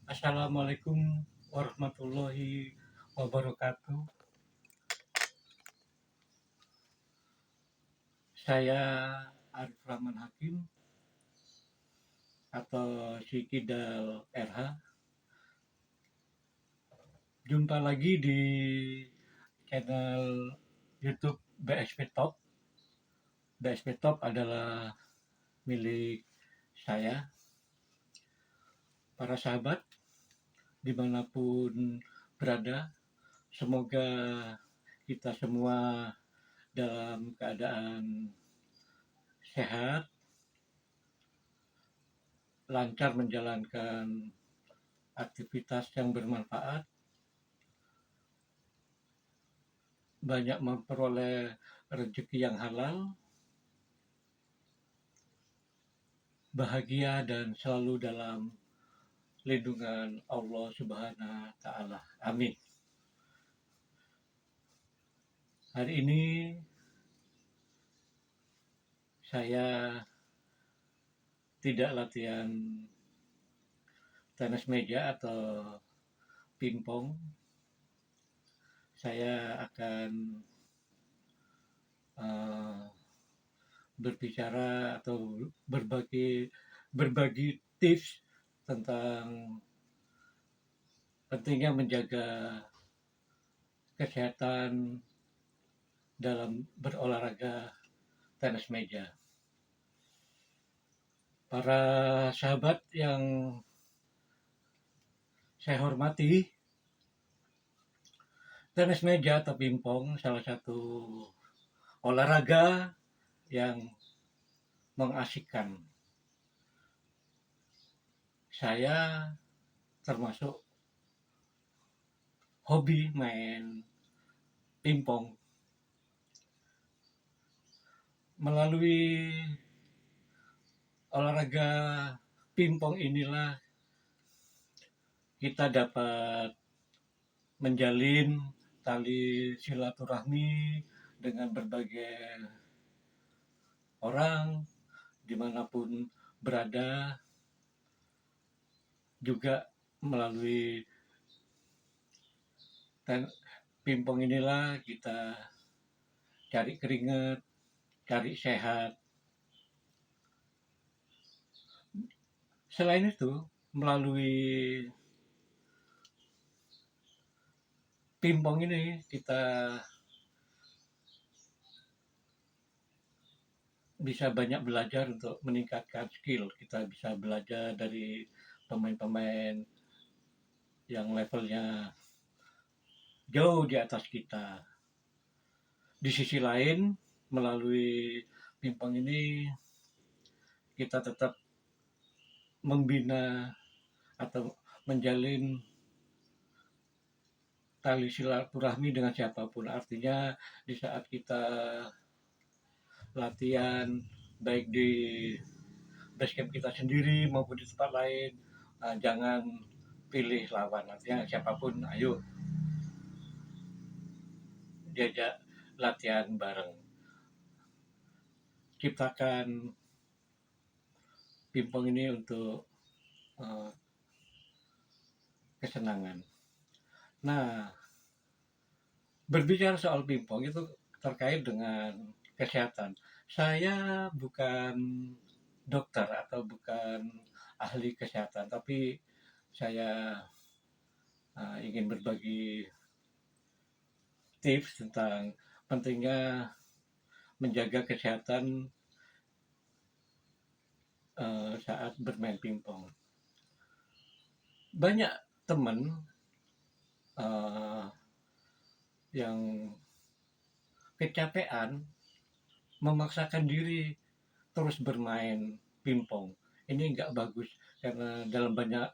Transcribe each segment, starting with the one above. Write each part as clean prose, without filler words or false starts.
Assalamualaikum warahmatullahi wabarakatuh. Saya Arif Rahman Hakim atau si Kidal RH. Jumpa lagi di channel YouTube BSP Top. BSP Top adalah milik saya. Para sahabat dimanapun berada, semoga kita semua dalam keadaan sehat, lancar menjalankan aktivitas yang bermanfaat, banyak memperoleh rezeki yang halal, bahagia dan selalu dalam lindungan Allah Subhanahu wa Ta'ala. Amin. Hari ini saya tidak latihan tenis meja atau pingpong. Saya akan berbicara atau berbagi tips tentang pentingnya menjaga kesehatan dalam berolahraga tenis meja. Para sahabat yang saya hormati, tenis meja atau pingpong salah satu olahraga yang mengasyikkan. Saya termasuk hobi main pingpong. Melalui olahraga pingpong inilah kita dapat menjalin tali silaturahmi dengan berbagai orang dimanapun berada. Juga melalui pingpong inilah kita cari keringat, cari sehat. Selain itu, melalui pingpong ini kita bisa banyak belajar untuk meningkatkan skill. Kita bisa belajar dari pemain-pemain yang levelnya jauh di atas kita. Di sisi lain, melalui pingpong ini kita tetap membina atau menjalin tali silaturahmi dengan siapapun. Artinya di saat kita latihan baik di basecamp kita sendiri maupun di tempat lain, jangan pilih lawan. Artinya siapapun, ayo diajak latihan bareng. Ciptakan pingpong ini untuk kesenangan. Nah, berbicara soal pingpong itu terkait dengan kesehatan. Saya bukan dokter atau bukan ahli kesehatan, tapi saya ingin berbagi tips tentang pentingnya menjaga kesehatan saat bermain pingpong. Banyak teman yang kecapean memaksakan diri terus bermain pingpong. Ini nggak bagus karena dalam banyak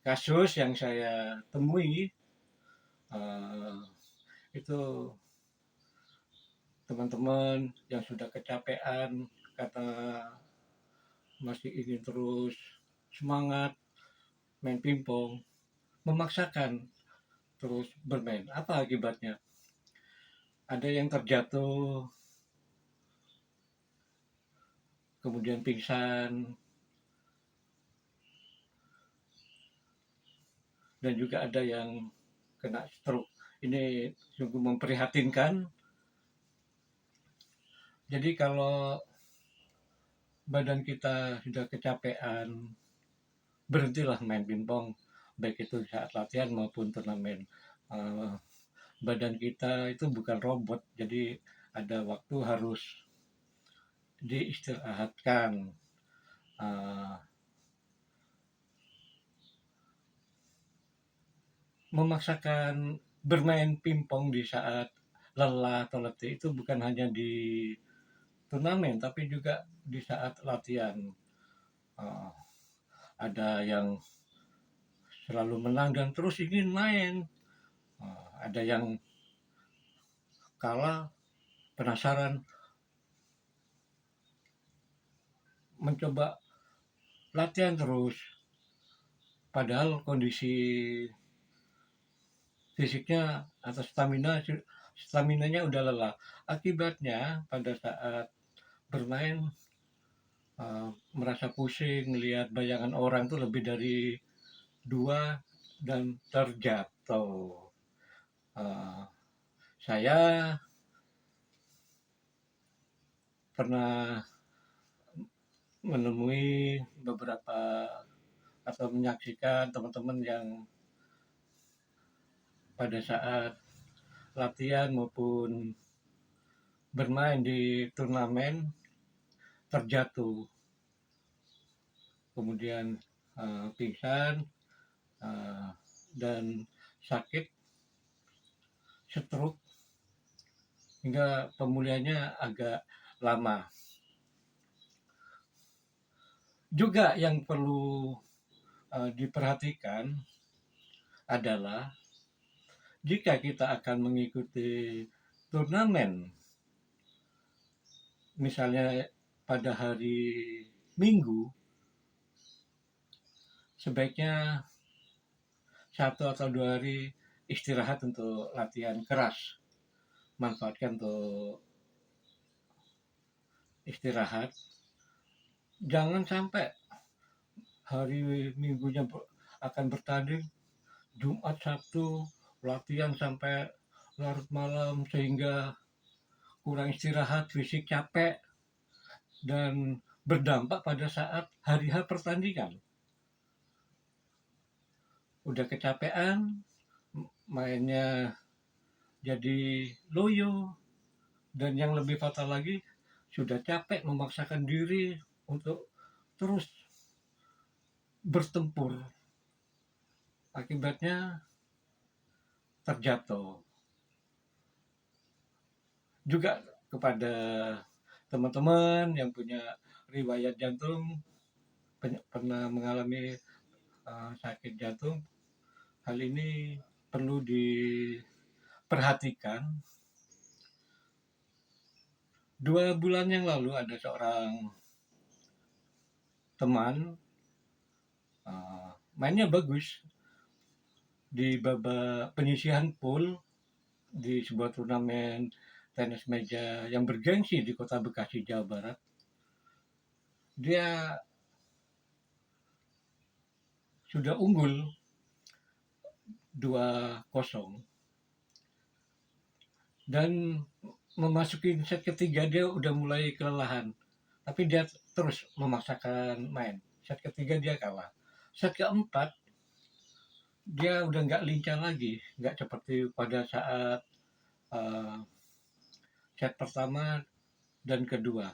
kasus yang saya temui itu teman-teman yang sudah kecapean karena masih ingin terus semangat main pingpong, memaksakan terus bermain. Apa akibatnya? Ada yang terjatuh, kemudian pingsan, dan juga ada yang kena stroke. Ini sungguh memprihatinkan. Jadi kalau badan kita sudah kecapean, berhentilah main pingpong, baik itu saat latihan maupun turnamen. Eh, Badan kita itu bukan robot, jadi ada waktu harus diistirahatkan. Eh, Memaksakan bermain pingpong di saat lelah atau letih itu bukan hanya di turnamen, tapi juga di saat latihan. Eh, ada yang selalu menang dan terus ingin main. Ada yang kalah, penasaran, mencoba latihan terus. Padahal kondisi fisiknya atau staminanya udah lelah. Akibatnya pada saat bermain merasa pusing, melihat bayangan orang tuh lebih dari dua dan terjatuh. Uh, saya pernah menemui beberapa atau menyaksikan teman-teman yang pada saat latihan maupun bermain di turnamen terjatuh, kemudian pingsan uh, dan sakit, stroke, hingga pemulihannya agak lama. Juga yang perlu diperhatikan adalah jika kita akan mengikuti turnamen, misalnya pada hari Minggu, sebaiknya 1 atau 2 hari istirahat untuk latihan keras. Manfaatkan untuk istirahat. Jangan sampai hari Minggunya akan bertanding, Jumat, Sabtu, latihan sampai larut malam sehingga kurang istirahat, fisik capek, dan berdampak pada saat hari H pertandingan. Udah kecapean, mainnya jadi loyo, dan yang lebih fatal lagi, sudah capek memaksakan diri untuk terus bertempur. Akibatnya terjatuh. Juga kepada teman-teman yang punya riwayat jantung, pernah mengalami sakit jantung, hal ini perlu diperhatikan. 2 bulan yang lalu ada seorang teman mainnya bagus di babak penyisihan pool di sebuah turnamen tenis meja yang bergengsi di kota Bekasi, Jawa Barat. Dia sudah unggul 2-0 dan memasuki set ketiga dia udah mulai kelelahan, tapi dia terus memaksakan main. Set ketiga dia kalah. Set keempat dia udah nggak lincah lagi, nggak seperti pada saat uh, set pertama dan kedua.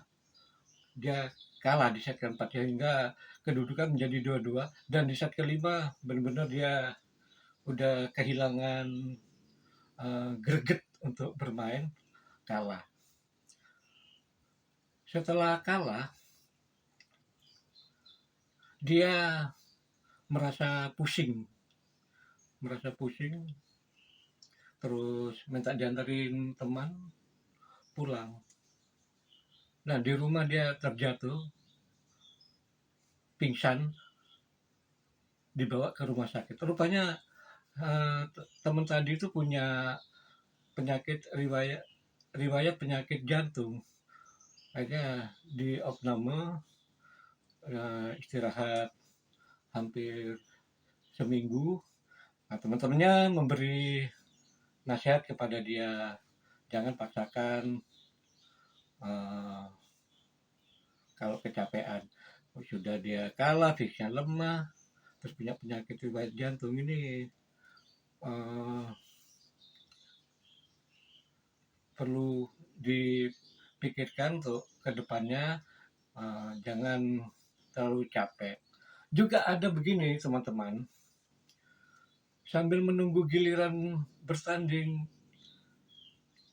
Dia kalah di set keempat sehingga kedudukan menjadi 2-2, dan di set kelima benar-benar dia udah kehilangan greget untuk bermain, kalah. Setelah kalah, dia merasa pusing, terus minta diantarin teman pulang. Nah, di rumah dia terjatuh, pingsan, dibawa ke rumah sakit. Rupanya teman tadi itu punya penyakit riwayat penyakit jantung. Akhirnya di opname, istirahat hampir seminggu, Nah, teman-temannya memberi nasihat kepada dia, jangan paksakan kalau kecapean. Sudah dia kalah, fisiknya lemah, terus punya penyakit riwayat jantung ini, perlu dipikirkan untuk kedepannya, jangan terlalu capek. Juga ada begini teman-teman, sambil menunggu giliran bertanding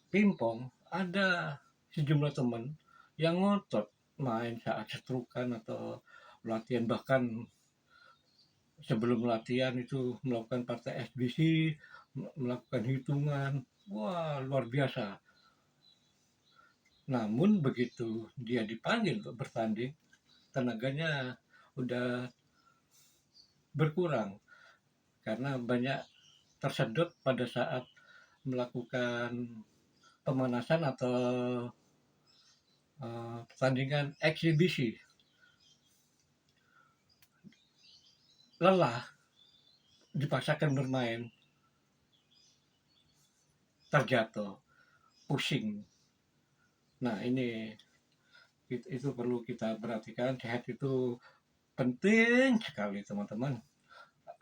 pingpong, ada sejumlah teman yang ngotot main saat setrukan atau latihan, bahkan sebelum latihan itu melakukan partai SBC, melakukan hitungan, wah luar biasa. Namun begitu dia dipanggil untuk bertanding, tenaganya udah berkurang karena banyak tersedot pada saat melakukan pemanasan atau pertandingan eksibisi. Lelah, dipaksakan bermain, terjatuh, pusing. Nah ini itu perlu kita perhatikan. Sehat itu penting sekali teman-teman,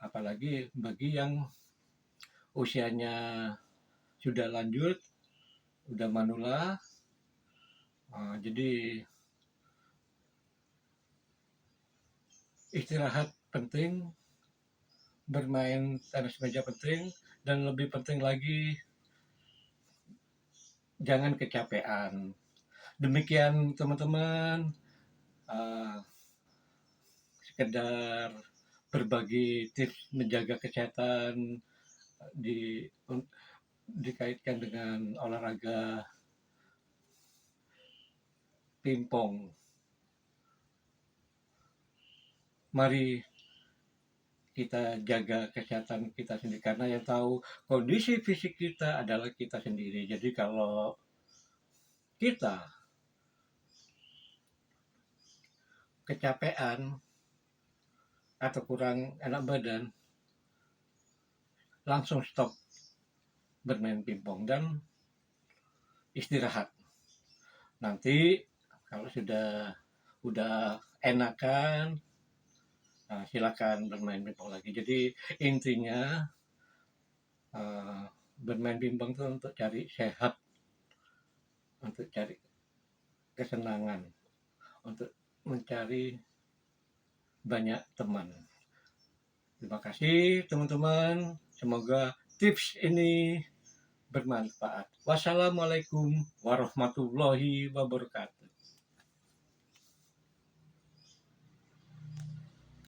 apalagi bagi yang usianya sudah lanjut, udah manula. Jadi istirahat penting, bermain tenis meja penting, dan lebih penting lagi jangan kecapean. Demikian teman-teman, sekedar berbagi tips menjaga kesehatan dikaitkan dengan olahraga pingpong. Mari kita jaga kesehatan kita sendiri, karena yang tahu kondisi fisik kita adalah kita sendiri. Jadi kalau kita kecapean atau kurang enak badan, langsung stop bermain pingpong dan istirahat. Nanti kalau udah enakan, silakan bermain pingpong lagi. Jadi intinya bermain pingpong itu untuk cari sehat, untuk cari kesenangan, untuk mencari banyak teman. Terima kasih teman-teman, semoga tips ini bermanfaat. Wassalamualaikum warahmatullahi wabarakatuh.